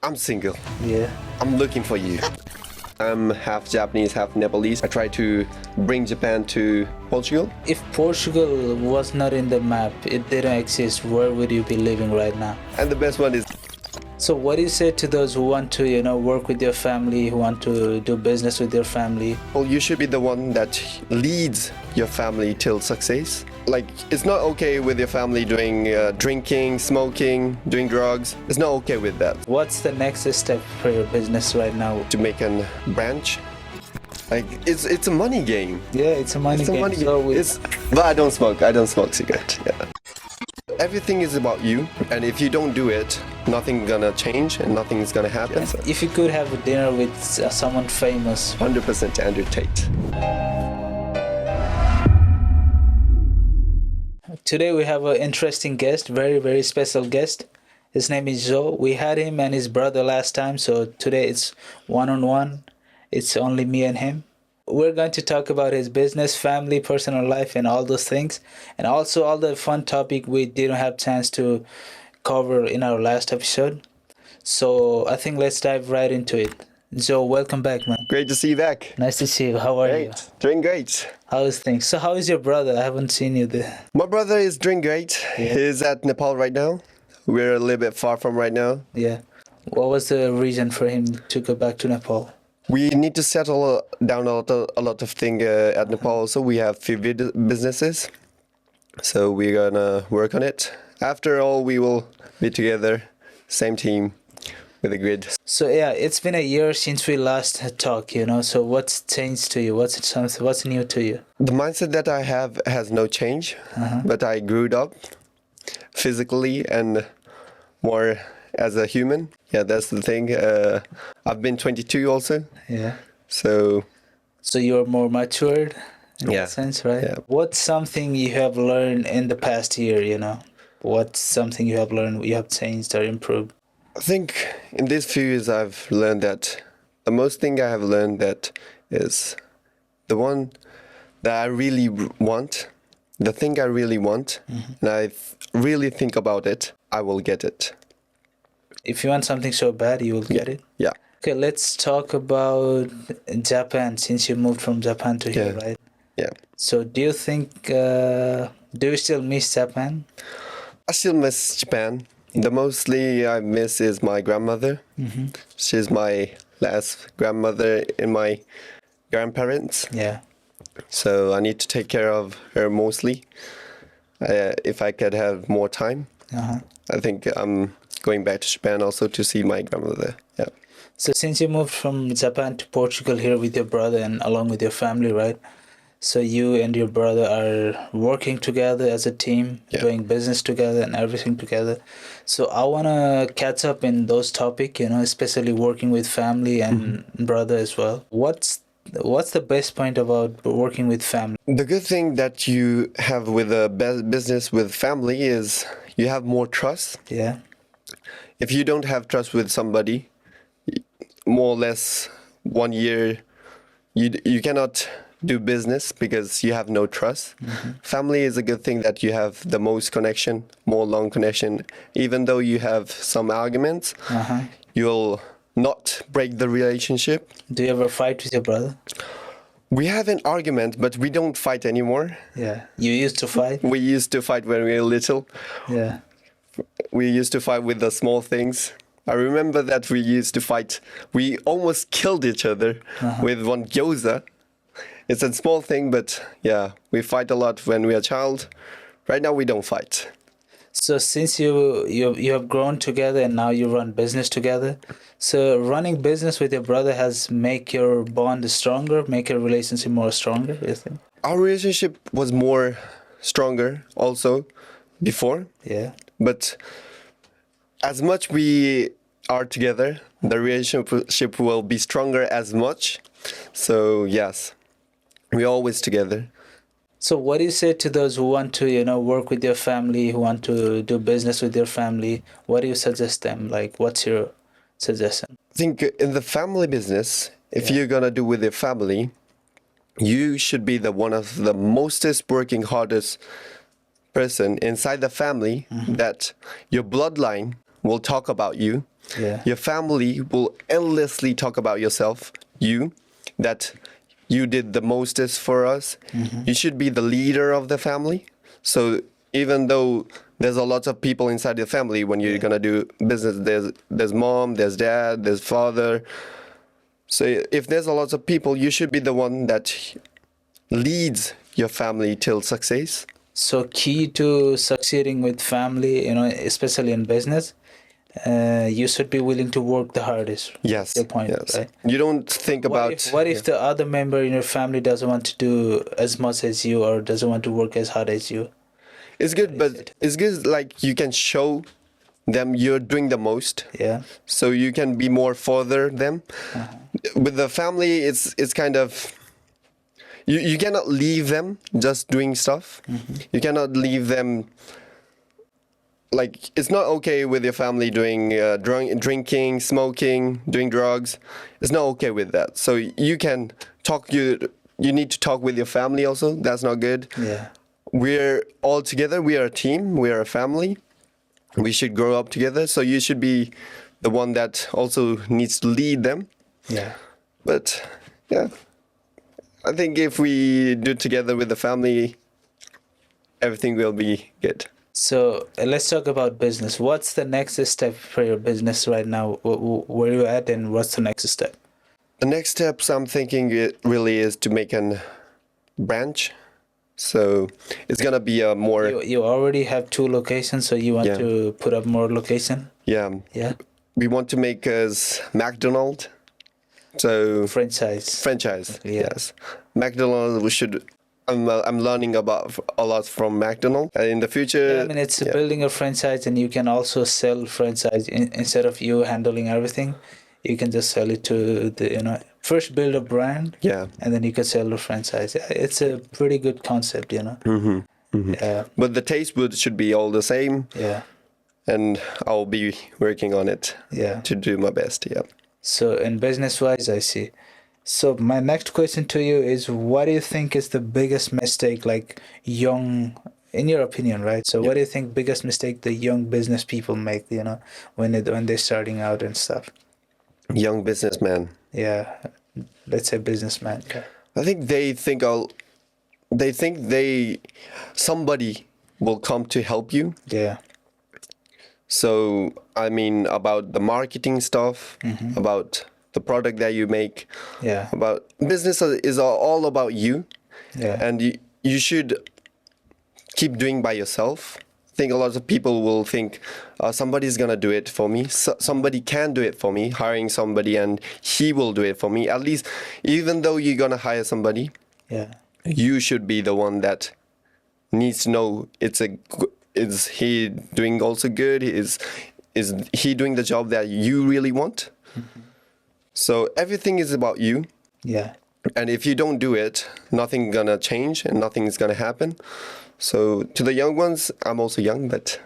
I'm single. Yeah. I'm looking for you. I'm half Japanese, half Nepalese. I try to bring Japan to Portugal. If Portugal was not in the map, it didn't exist, where would you be living right now? And the best one is, So what do you say to those who want to, work with their family, who want to do business with their family? well, you should be the one that leads your family till success. Like, it's not okay with your family doing drinking, smoking, doing drugs. It's not okay with that. What's the next step for your business right now? To make a branch, like, it's a money game. Yeah, it's a money It's a game. money So game. But I don't smoke. I don't smoke cigarette. Yeah. Everything is about you, and if you don't do it, nothing's gonna change and nothing's gonna happen. So if you could have a dinner with someone famous, 100% Andrew Tate. today we have an interesting guest, very, very special guest. His name is Joe. We had him and his brother last time, so today it's one-on-one. It's only me and him. We're going to talk about his business, family, personal life, and all those things. And also all the fun topic we didn't have chance to cover in our last episode. So I think let's dive right into it. Joe, welcome back, man. Great to see you back. Nice to see you. How are you? Great. Doing great. How is things? So how is your brother? I haven't seen you there. My brother is doing great. Yeah. He's at Nepal right now. We're a little bit far from right now. Yeah. What was the reason for him to go back to Nepal? We need to settle down a lot of things at Nepal. So we have few businesses. So we're gonna work on it. After all, we will be together, same team, with a grid. So yeah, it's been a year since we last talked, So what's changed to you? What's new to you? The mindset that I have has no change, but I grew up physically and more as a human. Yeah, that's the thing. I've been 22 also. Yeah. So you're more matured in Yeah. that sense, right? Yeah. What's something you have learned in the past year, What's something you have learned, you have changed or improved? I think in these few years I've learned that the most thing I have learned that is the one that I really want, the thing I really want, and I really think about it, I will get it. If you want something so bad, you will get it. Yeah. Okay, let's talk about Japan, since you moved from Japan to here, Yeah. right? Yeah. So do you think, do you still miss Japan? I still miss Japan. The mostly I miss is my grandmother. She's my last grandmother in my grandparents. Yeah. So I need to take care of her mostly. If I could have more time, I think I'm going back to Japan also to see my grandmother. Yeah. So since you moved from Japan to Portugal here with your brother and along with your family, right? So you and your brother are working together as a team, Yeah. doing business together and everything together. So I want to catch up in those topics, especially working with family and brother as well. What's the best point about working with family? The good thing that you have with a business with family is you have more trust. Yeah. If you don't have trust with somebody, more or less 1 year, you cannot do business because you have no trust. Family is a good thing that you have the most connection, more long connection. Even though you have some arguments, you'll not break the relationship. Do you ever fight with your brother? We have an argument, but we don't fight anymore. Yeah. You used to fight? We used to fight when we were little. Yeah. We used to fight with the small things. I remember that we used to fight. We almost killed each other with one gyoza. It's a small thing, but yeah, we fight a lot when we are a child. Right now, we don't fight. So since you have grown together and now you run business together, so running business with your brother has make your bond stronger, make your relationship more stronger, you think? Our relationship was more stronger also before, Yeah. but as much we are together, the relationship will be stronger as much. So yes, we're always together. So what do you say to those who want to, work with their family, who want to do business with their family? What do you suggest them? Like, what's your suggestion? I think in the family business, if you're gonna do with your family, you should be the one of the mostest working hardest person inside the family that your bloodline will talk about you. Yeah. your family will endlessly talk about yourself, that you did the mostest for us. You should be the leader of the family. So even though there's a lot of people inside the family, when you're gonna do business, there's mom, there's dad, there's father. So if there's a lot of people, you should be the one that leads your family till success. So key to succeeding with family, especially in business, you should be willing to work the hardest. Yes. Your point, yes. right? You don't think about. What if the other member in your family doesn't want to do as much as you or doesn't want to work as hard as you? It's good, but it's good like you can show them you're doing the most. Yeah. So you can be more further them. With the family, it's kind of. You cannot leave them just doing stuff. You cannot leave them. Like, it's not okay with your family doing drinking, smoking, doing drugs. It's not okay with that. So you can talk. You need to talk with your family also. That's not good. Yeah. We're all together. We are a team. We are a family. We should grow up together. So you should be the one that also needs to lead them. Yeah. But yeah, I think if we do it together with the family, everything will be good. So let's talk about business. What's the next step for your business right now? Where are you at, and what's the next step? The next steps I'm thinking it really is to make a branch. So it's gonna be a more You already have 2 locations, so you want to put up more location? yeah. We want to make as McDonald's. So Franchise. Yes. McDonald's we should. I'm learning about a lot from McDonald's. In the future, I mean, it's building a franchise, and you can also sell franchise instead of you handling everything. You can just sell it to the first build a brand, and then you can sell the franchise. It's a pretty good concept, Yeah. But the taste should be all the same. Yeah. And I'll be working on it. Yeah. To do my best. Yeah. So in business wise, I see. So my next question to you is, what do you think is the biggest mistake, like in your opinion, right? So what do you think biggest mistake the young business people make, when they're starting out and stuff? Young businessman. Yeah, let's say businessman. Yeah. I think somebody will come to help you. Yeah. So I mean about the marketing stuff, about the product that you make. Yeah. About business is all about you. Yeah. And you should keep doing by yourself. I think a lot of people will think somebody's gonna do it for me. Somebody can do it for me. Hiring somebody and he will do it for me. At least, even though you're gonna hire somebody, you should be the one that needs to know is he doing also good? Is he doing the job that you really want? So everything is about you. Yeah. And if you don't do it, nothing's gonna change and nothing's gonna happen. So to the young ones, I'm also young, but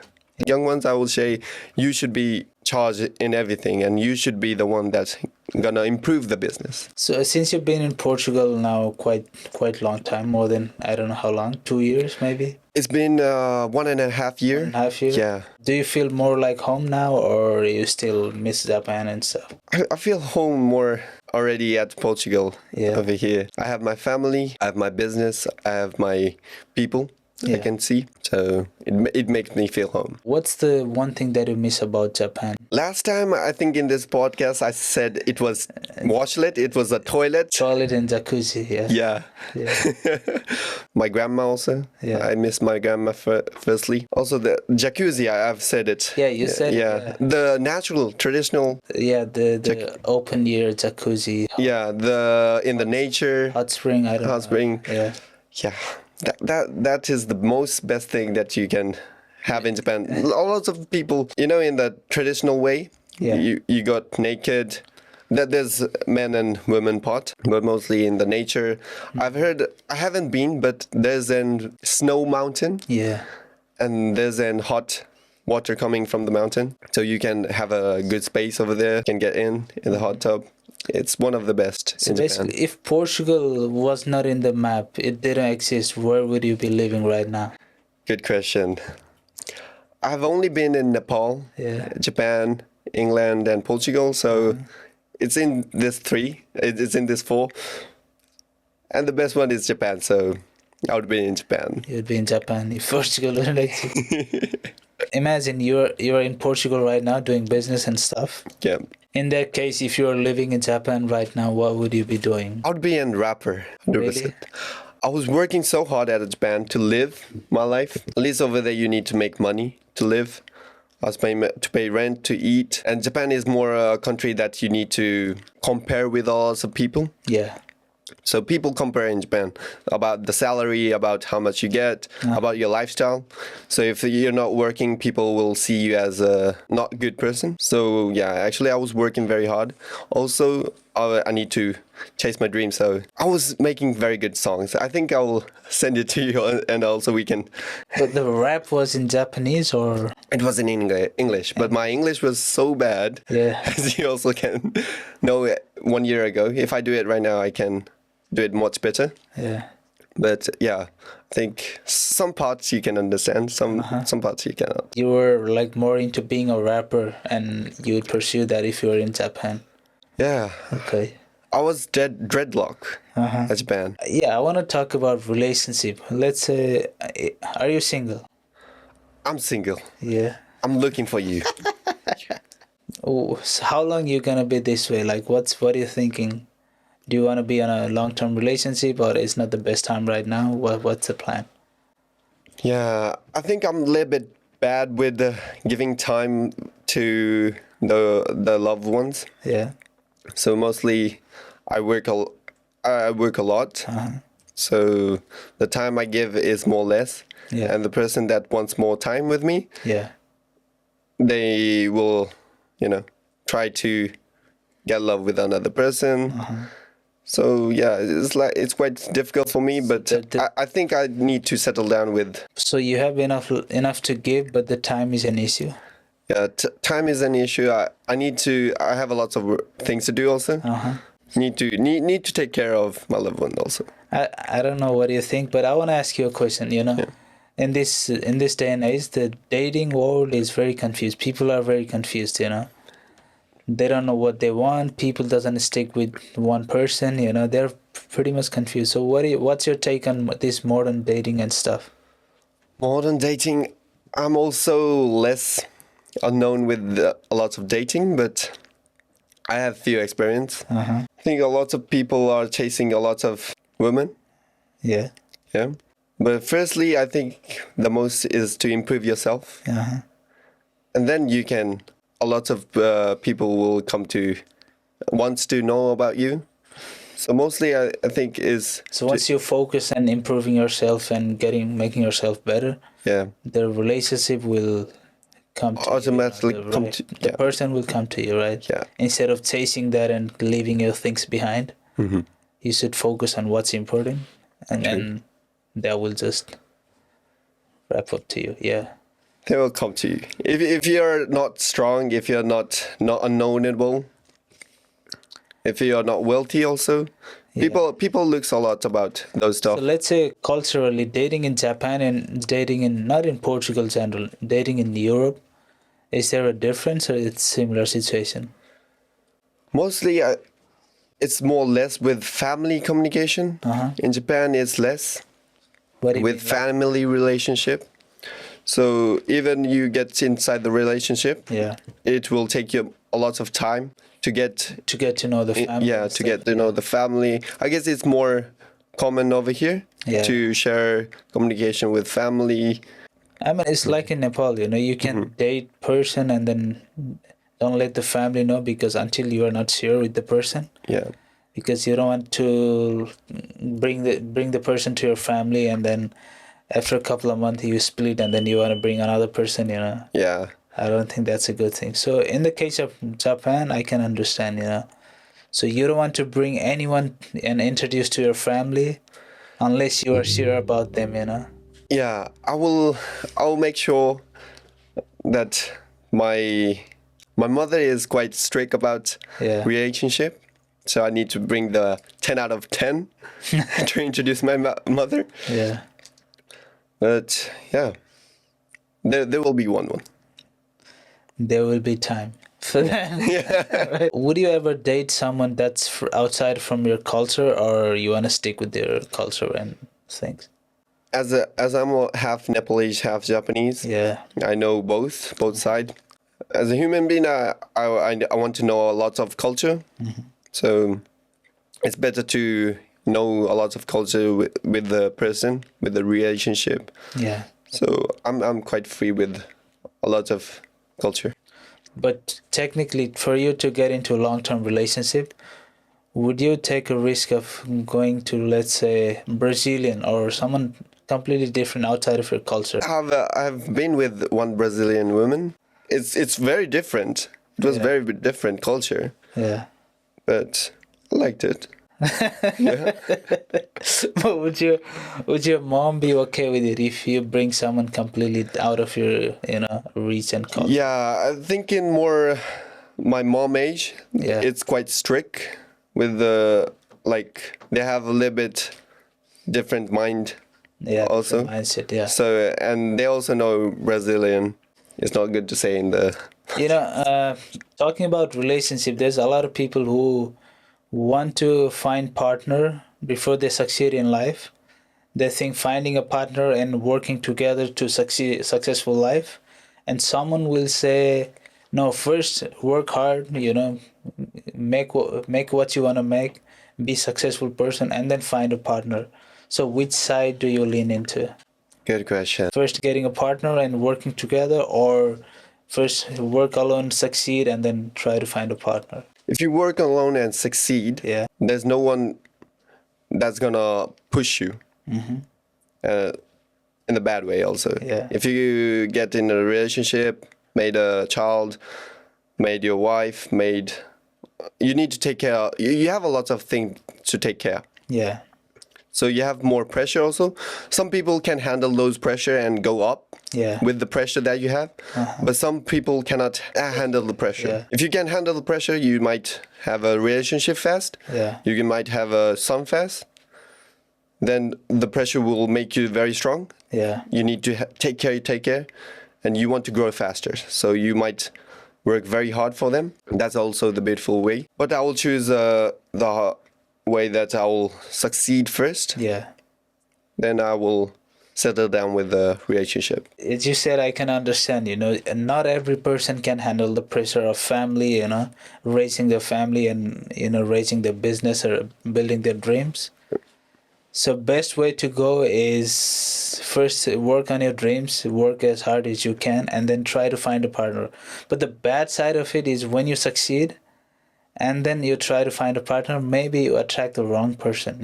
young ones, I will say you should be charged in everything, and you should be the one that's gonna improve the business. So since you've been in Portugal now quite long time, more than, I don't know how long, 2 years maybe? It's been 1.5 years. 1.5 years? Yeah. Do you feel more like home now, or you still miss Japan and stuff? I feel home more already at Portugal over here. I have my family, I have my business, I have my people. I can see, so it makes me feel home. What's the one thing that you miss about Japan? Last time, I think in this podcast, I said it was washlet, it was a toilet. Toilet and jacuzzi, Yeah. My grandma also. I miss my grandma firstly. Also the jacuzzi, I've said it. Yeah, you said it. The natural, traditional. Yeah, the open air jacuzzi. Yeah, in the nature. Hot spring, I don't know. Hot spring. Yeah. Yeah. That is the most best thing that you can have in Japan. Lots of people, in the traditional way, you got naked. That there's men and women part, but mostly in the nature. I've heard, I haven't been, but there's a snow mountain. Yeah. And there's a hot water coming from the mountain. So you can have a good space over there. You can get in the hot tub. It's one of the best in Japan. Basically, if Portugal was not in the map, it didn't exist, where would you be living right now? Good question. I've only been in Nepal, Japan, England, and Portugal. So it's in this three. It's in this four. And the best one is Japan. So I would be in Japan. You'd be in Japan if Portugal wouldn't exist. Imagine you're in Portugal right now doing business and stuff. Yeah. In that case, if you're living in Japan right now, what would you be doing? I would be a rapper. 100%. Really? I was working so hard at Japan to live my life. At least over there, you need to make money to live. I was paying to pay rent, to eat. And Japan is more a country that you need to compare with lots of people. Yeah. So people compare in Japan about the salary, about how much you get, about your lifestyle. So if you're not working, people will see you as a not good person. So yeah, actually I was working very hard. Also, I need to chase my dream. So I was making very good songs. I think I will send it to you and also we can... But the rap was in Japanese or? It was in English, but my English was so bad. Yeah. As you also can know 1 year ago. If I do it right now, I can do it much better. Yeah. But yeah, I think some parts you can understand, some parts you cannot. You were like more into being a rapper and you would pursue that if you were in Japan. Yeah. Okay. I was dreadlock at Japan. Yeah, I want to talk about relationship. Let's say, are you single? I'm single. Yeah. I'm looking for you. Oh, so how long you gonna be this way? Like, what are you thinking? Do you want to be in a long-term relationship, or it's not the best time right now? What's the plan? Yeah, I think I'm a little bit bad with giving time to the loved ones. Yeah. So mostly, I work a lot. So the time I give is more or less. Yeah. And the person that wants more time with me, Yeah. they will, try to get love with another person. So yeah, it's quite difficult for me, but I think I need to settle down with. So you have enough to give, but the time is an issue. Yeah, time is an issue. I have a lot of things to do also. Need to take care of my loved one also. I don't know what you think, but I want to ask you a question. Yeah. In this day and age, the dating world is very confused. People are very confused. They don't know what they want. People doesn't stick with one person. They're pretty much confused. So what's your take on this modern dating and stuff? Modern dating, I'm also less unknown with a lot of dating, but I have few experience. I think a lot of people are chasing a lot of women. Yeah. Yeah. But firstly, I think the most is to improve yourself. And then a lot of people will wants to know about you. So mostly I think is... So once you focus on improving yourself and making yourself better, the relationship will come to automatically you, come to... The person will come to you, right? Yeah. Instead of chasing that and leaving your things behind, you should focus on what's important, and then that will just wrap up to you. Yeah. They will come to you. If you're not strong, if you're not unknowable, if you're not wealthy also, people looks a lot about those stuff. So let's say culturally, dating in Japan and dating not in Portugal general, dating in Europe, is there a difference or it's similar situation? Mostly it's more or less with family communication. In Japan it's less with family relationship. So even you get inside the relationship, it will take you a lot of time to get to know the family. Yeah, to get to know the family. I guess it's more common over here to share communication with family. I mean, it's like in Nepal, you can date person and then don't let the family know because until you are not sure with the person. Yeah. Because you don't want to bring the person to your family and then after a couple of months you split and then you want to bring another person, Yeah. I don't think that's a good thing. So in the case of Japan, I can understand, So you don't want to bring anyone and introduce to your family unless you are sure about them, Yeah, I will make sure that my mother is quite strict about relationship. So I need to bring the 10 out of 10 to introduce my mother. Yeah. But yeah, there will be one. There will be time. for them. Yeah. Right? Would you ever date someone that's outside from your culture, or you want to stick with their culture and things? As I'm half Nepalese, half Japanese. Yeah. I know both sides. As a human being, I want to know lots of culture. So it's better to know a lot of culture with the person, with the relationship. Yeah. So I'm quite free with a lot of culture. But technically, for you to get into a long-term relationship, would you take a risk of going to, let's say, Brazilian or someone completely different outside of your culture? I've been with one Brazilian woman. It's very different. It was Yeah. very different culture, Yeah. but I liked it. Yeah. But would your mom be okay with it if you bring someone completely out of your, reach and culture? Yeah, I'm thinking more my mom age. Yeah. It's quite strict with the they have a little bit different mind. Yeah, Also. different mindset, yeah. So and they also know Brazilian. It's not good to say in the Talking about relationship, there's a lot of people who want to find partner before they succeed in life. They think finding a partner and working together to successful life. And someone will say, no, first work hard, make what you want to make, be successful person, and then find a partner. So which side do you lean into? Good question. First getting a partner and working together, or first work alone, succeed, and then try to find a partner? If you work alone and succeed, Yeah. there's no one that's gonna push you. In the bad way also. Yeah. If you get in a relationship, made a child, made your wife, you need to take care. You have a lot of things to take care. Yeah. So you have more pressure also. Some people can handle those pressure and go up Yeah. with the pressure that you have. But some people cannot handle the pressure. Yeah. If you can handle the pressure, you might have a relationship fast. Yeah. You might have a son fast. Then the pressure will make you very strong. Yeah. You need to take care, and you want to grow faster. So you might work very hard for them. That's also the beautiful way. But I will choose the way that I will succeed first. Yeah. Then I will settle down with the relationship. As you said, I can understand, not every person can handle the pressure of family, raising their family and, raising their business or building their dreams. So best way to go is first work on your dreams, work as hard as you can, and then try to find a partner. But the bad side of it is when you succeed and then you try to find a partner, maybe you attract the wrong person,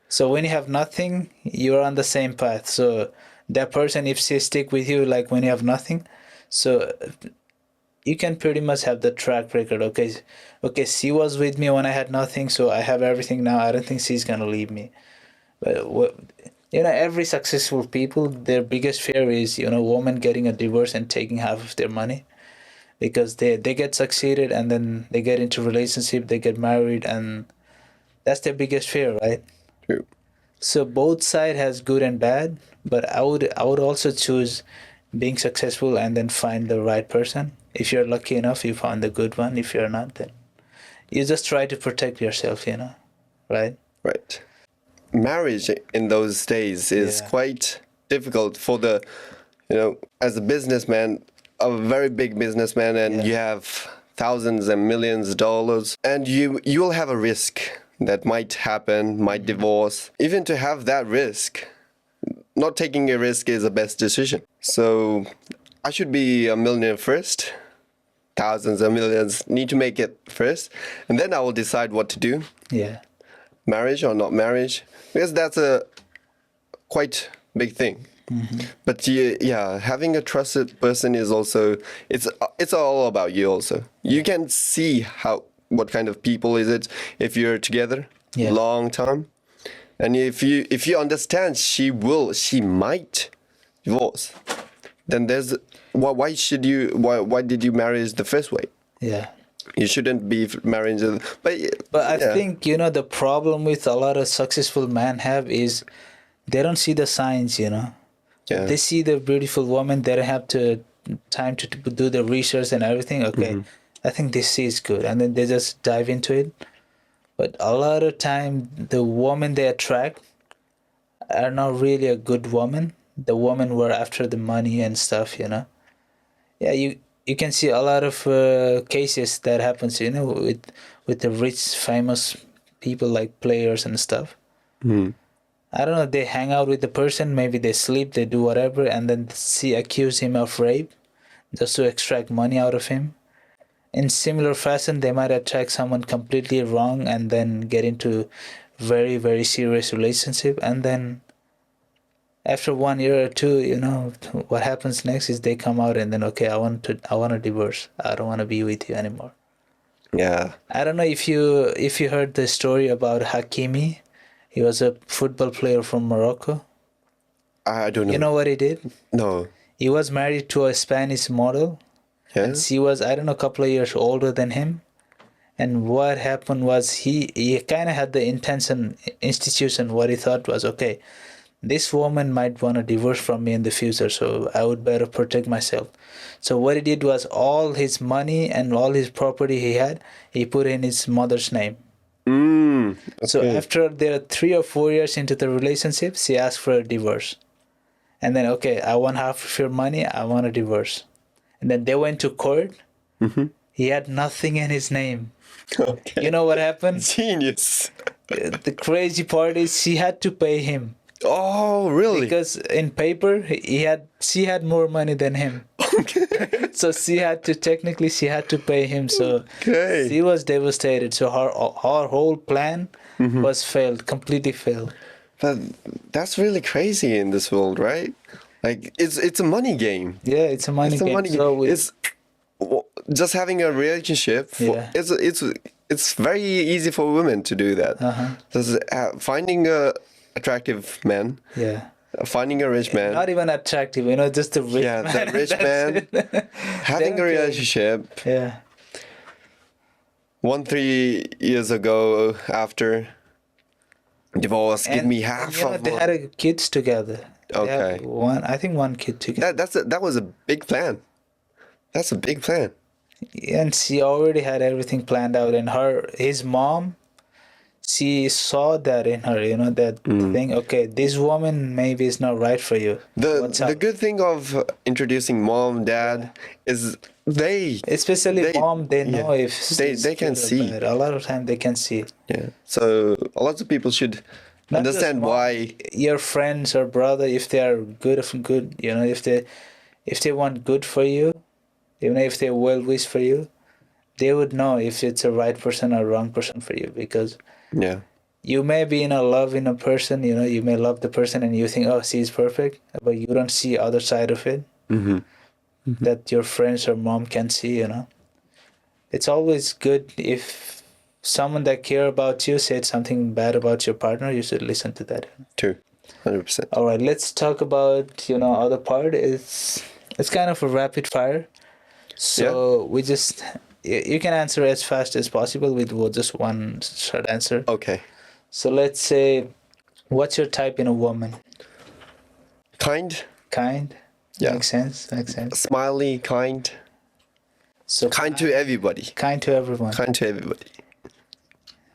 So when you have nothing, you're on the same path. So that person, if she stick with you, like when you have nothing, so you can pretty much have the track record. Okay, she was with me when I had nothing, so I have everything now. I don't think she's gonna leave me. But every successful people, their biggest fear is, woman getting a divorce and taking half of their money, because they get succeeded and then they get into relationship, they get married, and that's their biggest fear, right? True. So both side has good and bad, but I would also choose being successful and then find the right person. If you're lucky enough, you found the good one. If you're not, then you just try to protect yourself, right? Right. Marriage in those days is quite difficult for as a businessman, a very big businessman, and you have thousands and millions of dollars, and you will have a risk that might happen, might divorce. Even to have that risk, not taking a risk is the best decision. So I should be a millionaire first. Thousands of millions, need to make it first, and then I will decide what to do. Yeah. Marriage or not marriage, because that's a quite big thing. But having a trusted person is also, it's all about you also. You can see what kind of people is it if you're together long time, and if you understand she might divorce, then there's why did you marry the first way? Yeah. You shouldn't be marrying. But I think the problem with a lot of successful men is they don't see the signs. Yeah. They see the beautiful woman, they don't have to time to do the research and everything. Okay, I think this is good, and then they just dive into it. But a lot of time, the woman they attract are not really a good woman. The women were after the money and stuff, you know. Yeah, you can see a lot of cases that happens, you know, with the rich, famous people like players and stuff. I don't know. They hang out with the person, maybe they sleep, they do whatever, and then she accuse him of rape just to extract money out of him. In similar fashion, they might attract someone completely wrong and then get into very, very serious relationship, and then after 1 year or two, you know, what happens next is they come out and then, okay, I want a divorce. I don't want to be with you anymore. Yeah. I don't know if you heard the story about Hakimi. He was a football player from Morocco. I don't know. You know what he did? No. He was married to a Spanish model, Yeah. and she was, I don't know, a couple of years older than him. And what happened was he kind of had the institution, what he thought was, okay, this woman might want a divorce from me in the future, so I would better protect myself. So what he did was all his money and all his property he had, he put in his mother's name. Okay. So after they're 3 or 4 years into the relationship, she asked for a divorce. And then, okay, I want half of your money, I want a divorce. And then they went to court. He had nothing in his name. Okay. You know what happened? Genius. The crazy part is she had to pay him. Oh, really? Because in paper, she had more money than him. So she had to pay him. So Okay. she was devastated. So her whole plan was failed, completely failed. But that's really crazy in this world, right? Like it's a money game. Yeah, it's a money It's a game. money game. So It's just having a relationship. Yeah. It's very easy for women to do that. Just finding a attractive man, yeah. finding a rich man. Not even attractive, you know, just a rich Yeah, man. the rich That's man. it. Having a Okay. relationship. Yeah. 3 years ago after divorce, give me half you know, of they what- had kids together. They had Okay. one kid together. that was a big plan. That's a big plan. And she already had everything planned out, and his mom, she saw that in her, you know, that thing, okay, this woman maybe is not right for you. What's The up? good thing of introducing mom, dad is Especially mom, they know yeah, if they she's can good or see. bad. A lot of time they can see. Yeah. So a lot of people should Not understand just mom, why. your friends or brother, if they are good, you know, if they want good for you, even if they well wish for you, they would know if it's a right person or wrong person for you, because Yeah. you may be in a love in a person, you know, you may love the person and you think, oh, she's perfect, but you don't see other side of it that your friends or mom can see, you know. It's always good if someone that care about you said something bad about your partner, you should listen to that. True. 100%. All right, let's talk about, you know, other part. It's kind of a rapid fire. So we just, you can answer as fast as possible with just one short answer. Okay. So let's say, what's your type in a woman? Kind, Kind? Yeah. Makes sense. smiley, kind. So Kind to everybody. kind to everyone. Kind to everybody.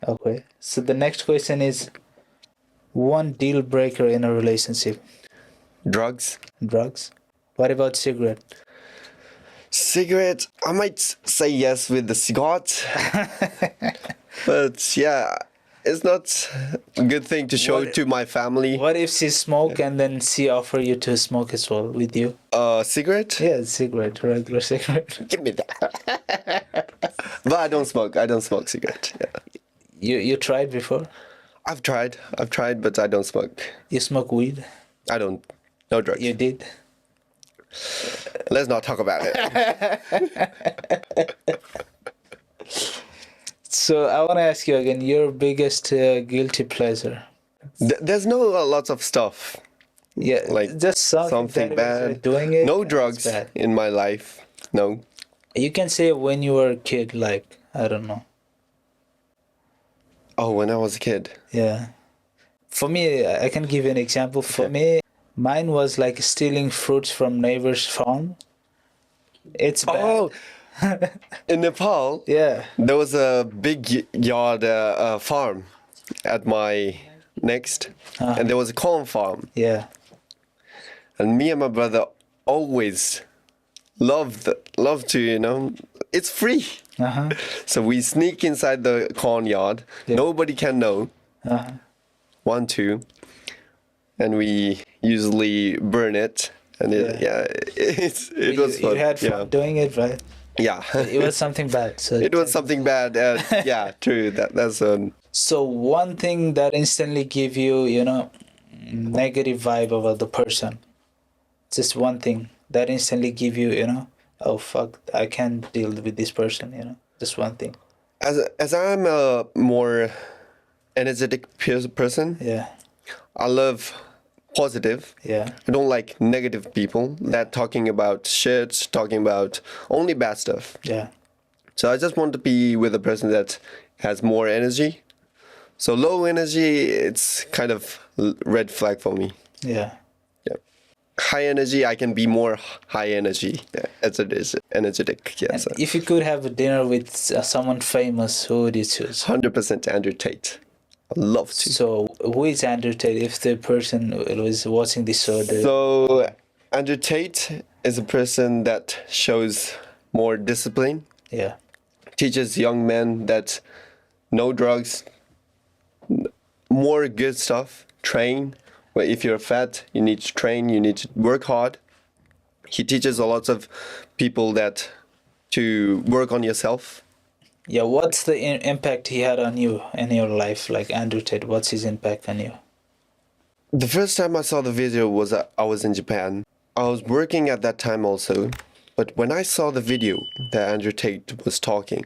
Okay. So the next question is, one deal breaker in a relationship. Drugs. Drugs? What about cigarette? Cigarette, I might say yes with the cigarette. But yeah, it's not a good thing to show What- to my family. What if she smoke and then she offer you to smoke as well with you? Cigarette? Yeah, cigarette, regular cigarette. Give me that. But I don't smoke. I don't smoke cigarette. Yeah. You tried before? I've tried, but I don't smoke. You smoke weed? I don't. No drugs. You did? Let's not talk about it. So I want to ask you again, your biggest guilty pleasure? There's no lots of stuff. Yeah, Like just something that bad. doing it. No and drugs it's bad. in my life. No. You can say when you were a kid, like, I don't know. Oh, when I was a kid. Yeah. For me, I can give you an example. For me, mine was like stealing fruits from neighbor's farm It's bad. Oh, in Nepal, Yeah. there was a big yard farm at my next, and there was a corn farm. Yeah. And me and my brother always loved to, it's free. Uh-huh. So we sneak inside the corn yard. Yeah. Nobody can know. Uh-huh. 1, 2, and we usually burn it. And it was fun. You had fun doing it, right? Yeah. It was something bad. So It was something bad. Yeah, true. That's So one thing that instantly give you, negative vibe about the person. Just one thing that instantly give you, oh fuck, I can't deal with this person, Just one thing. as I'm a more energetic person. Yeah. I love positive. Yeah. I don't like negative people that talking about shit, talking about only bad stuff. Yeah. So I just want to be with a person that has more energy. So low energy, it's kind of red flag for me. Yeah. Yeah. High energy, I can be more high energy as it is energetic. Yes. And if you could have a dinner with someone famous, who would you choose? 100% Andrew Tate. I'd love to. So who is Andrew Tate? If the person was watching this show, So Andrew Tate is a person that shows more discipline, yeah, teaches young men that no drugs, more good stuff, train. Well, if you're fat, you need to train, you need to work hard. He teaches a lot of people that to work on yourself. yeah. What's the impact he had on you in your life? Like Andrew Tate, what's his impact on you? The first time I saw the video was I was in Japan. I was working at that time also, but when I saw the video that Andrew Tate was talking,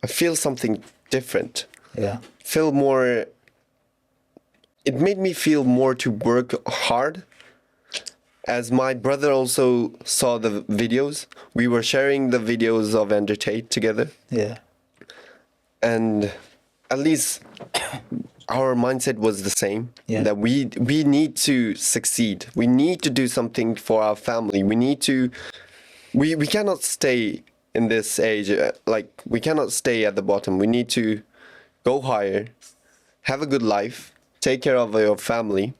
I feel something different. Yeah, Feel more. It made me feel more to work hard. As my brother also saw the videos, we were sharing the videos of Andrew Tate together, yeah, and at least our mindset was the same. Yeah. That we need to succeed. We need to do something for our family. We need to. We cannot stay in this age. Like we cannot stay at the bottom. We need to go higher, have a good life, take care of your family.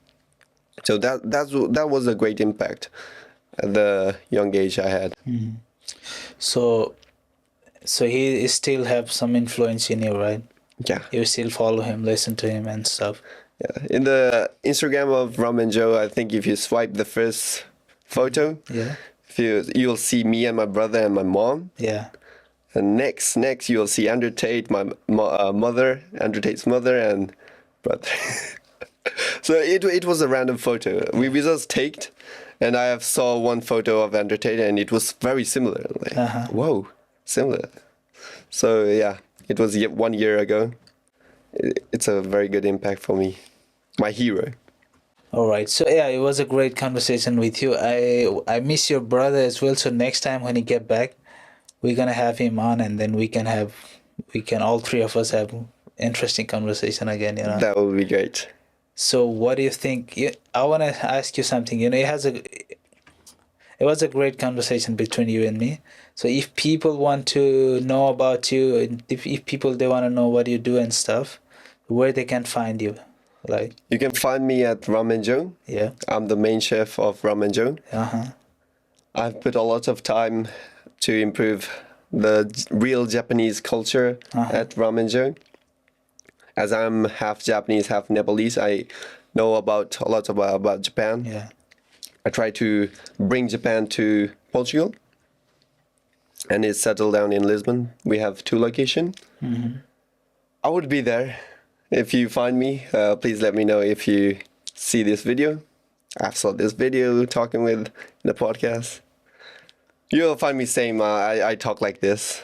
So that was a great impact at the young age I had. So he still have some influence in you, right? Yeah. You still follow him, listen to him and stuff. Yeah. In the Instagram of Ramen Joe, I think if you swipe the first photo, Yeah, you'll see me and my brother and my mom. yeah, And next you'll see Andrew Tate, my mother, Andrew Tate's mother and brother. So it was a random photo. We just taked, and I have saw one photo of Andrew Tate, and it was very similar. Like, whoa, similar. So yeah, it was 1 year ago. It's a very good impact for me. My hero. All right. So yeah, it was a great conversation with you. I miss your brother as well. So next time when he get back, we're gonna have him on, and then we can all three of us have interesting conversation again. That would be great. So what do you think? I want to ask you something. It was a great conversation between you and me. So if people want to know about you, and if people they want to know what you do and stuff, where they can find you, like You can find me at Ramen Joe. yeah, I'm the main chef of Ramen Joe. I've put a lot of time to improve the real Japanese culture at Ramen Joe. As I'm half Japanese, half Nepalese, I know a lot about Japan. yeah, I try to bring Japan to Portugal, and it's settled down in Lisbon. We have 2 locations. I would be there. If you find me, please let me know if you see this video. I've saw this video talking with in the podcast. You'll find me same. I talk like this.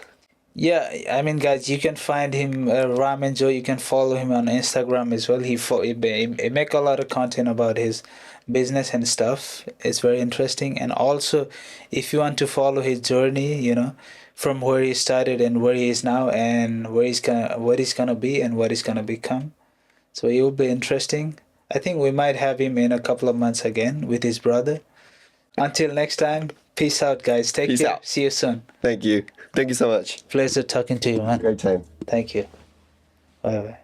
yeah. I mean, guys, you can find him Ramen Joe. You can follow him on Instagram as well. He make a lot of content about his business and stuff. It's very interesting. And also, if you want to follow his journey, from where he started and where he is now, and what he's gonna be and what he's gonna become, so it will be interesting. I think we might have him in a couple of months again with his brother. Until next time, peace out, guys. Take Peace care. out. See you soon. Thank you. Thank you so much. Pleasure talking to you, man. Great time. Thank you. Bye bye.